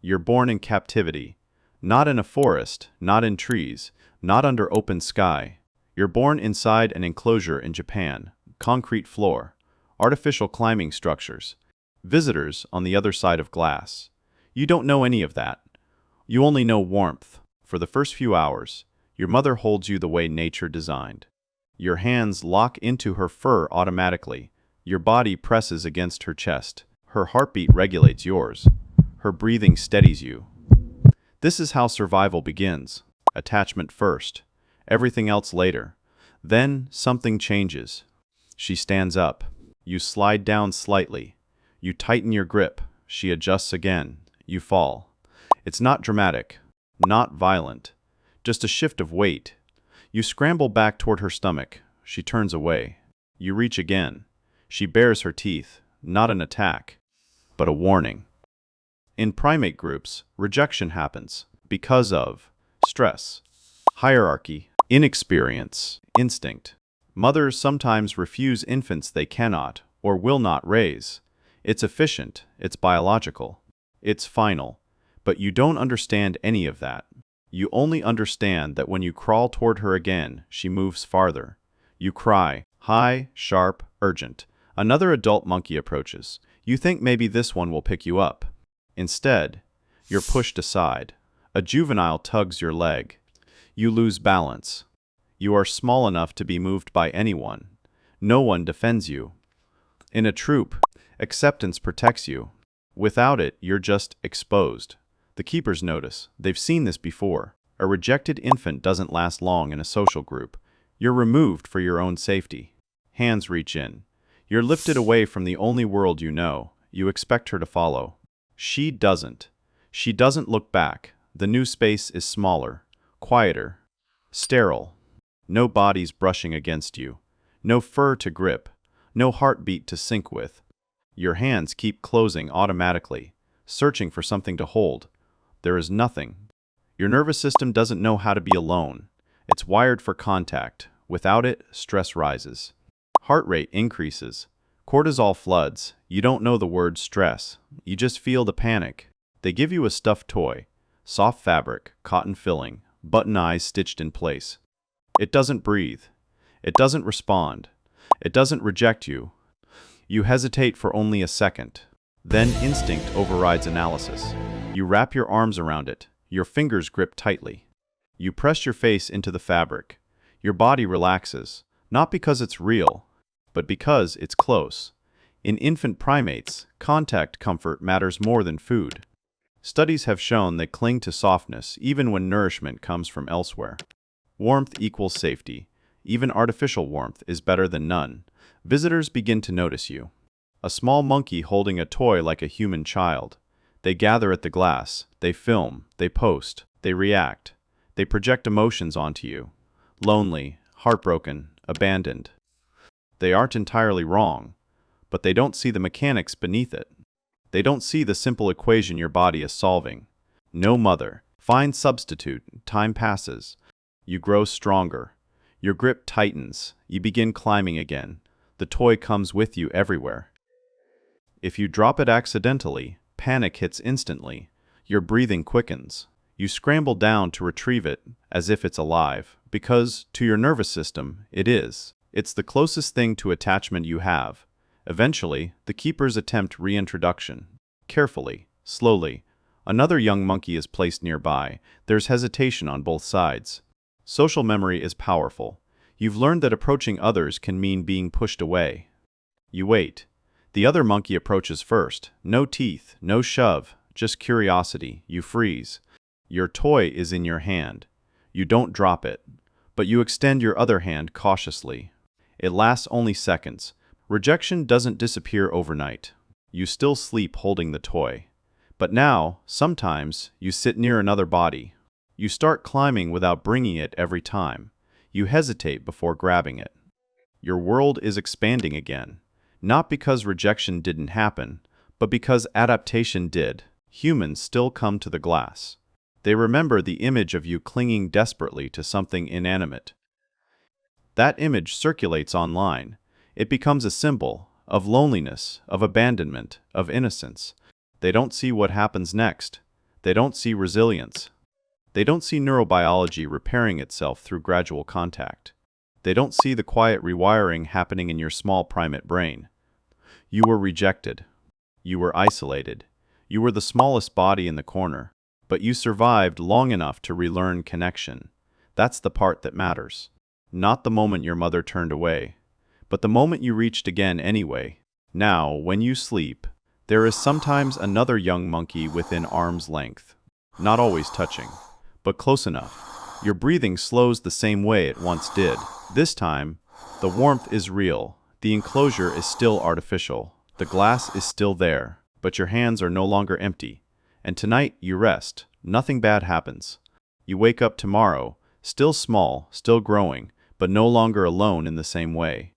You're born in captivity. Not in a forest, not in trees, not under open sky. You're born inside an enclosure in Japan. Concrete floor. Artificial climbing structures. Visitors on the other side of glass. You don't know any of that. You only know warmth. For the first few hours, your mother holds you the way nature designed. Your hands lock into her fur automatically. Your body presses against her chest. Her heartbeat regulates yours. Her breathing steadies you. This is how survival begins. Attachment first. Everything else later. Then something changes. She stands up. You slide down slightly. You tighten your grip. She adjusts again. You fall. It's not dramatic. Not violent. Just a shift of weight. You scramble back toward her stomach. She turns away. You reach again. She bares her teeth. Not an attack, but a warning. In primate groups, rejection happens because of stress, hierarchy, inexperience, instinct. Mothers sometimes refuse infants they cannot or will not raise. It's efficient, it's biological, it's final. But you don't understand any of that. You only understand that when you crawl toward her again, she moves farther. You cry, high, sharp, urgent. Another adult monkey approaches. You think maybe this one will pick you up. Instead, you're pushed aside. A juvenile tugs your leg. You lose balance. You are small enough to be moved by anyone. No one defends you. In a troop, acceptance protects you. Without it, you're just exposed. The keepers notice. They've seen this before. A rejected infant doesn't last long in a social group. You're removed for your own safety. Hands reach in. You're lifted away from the only world you know. You expect her to follow. She doesn't. She doesn't look back. The new space is smaller, quieter, sterile. No bodies brushing against you. No fur to grip. No heartbeat to sync with. Your hands keep closing automatically, searching for something to hold. There is nothing. Your nervous system doesn't know how to be alone. It's wired for contact. Without it, stress rises. Heart rate increases. Cortisol floods. You don't know the word stress. You just feel the panic. They give you a stuffed toy. Soft fabric, cotton filling, button eyes stitched in place. It doesn't breathe. It doesn't respond. It doesn't reject you. You hesitate for only a second. Then instinct overrides analysis. You wrap your arms around it. Your fingers grip tightly. You press your face into the fabric. Your body relaxes, not because it's real, but because it's close. In infant primates, contact comfort matters more than food. Studies have shown they cling to softness even when nourishment comes from elsewhere. Warmth equals safety. Even artificial warmth is better than none. Visitors begin to notice you. A small monkey holding a toy like a human child. They gather at the glass. They film. They post. They react. They project emotions onto you. Lonely, heartbroken, abandoned. They aren't entirely wrong, but they don't see the mechanics beneath it. They don't see the simple equation your body is solving. No mother. Find substitute. Time passes. You grow stronger. Your grip tightens. You begin climbing again. The toy comes with you everywhere. If you drop it accidentally, panic hits instantly. Your breathing quickens. You scramble down to retrieve it as if it's alive, because, to your nervous system, it is. It's the closest thing to attachment you have. Eventually, the keepers attempt reintroduction. Carefully, slowly. Another young monkey is placed nearby. There's hesitation on both sides. Social memory is powerful. You've learned that approaching others can mean being pushed away. You wait. The other monkey approaches first. No teeth, no shove, just curiosity. You freeze. Your toy is in your hand. You don't drop it, but you extend your other hand cautiously. It lasts only seconds. Rejection doesn't disappear overnight. You still sleep holding the toy. But now, sometimes, you sit near another body. You start climbing without bringing it every time. You hesitate before grabbing it. Your world is expanding again. Not because rejection didn't happen, but because adaptation did. Humans still come to the glass. They remember the image of you clinging desperately to something inanimate. That image circulates online. It becomes a symbol of loneliness, of abandonment, of innocence. They don't see what happens next. They don't see resilience. They don't see neurobiology repairing itself through gradual contact. They don't see the quiet rewiring happening in your small primate brain. You were rejected. You were isolated. You were the smallest body in the corner. But you survived long enough to relearn connection. That's the part that matters. Not the moment your mother turned away, but the moment you reached again anyway. Now, when you sleep, there is sometimes another young monkey within arm's length. Not always touching, but close enough. Your breathing slows the same way it once did. This time, the warmth is real. The enclosure is still artificial. The glass is still there, but your hands are no longer empty. And tonight you rest. Nothing bad happens. You wake up tomorrow, still small, still growing, but no longer alone in the same way.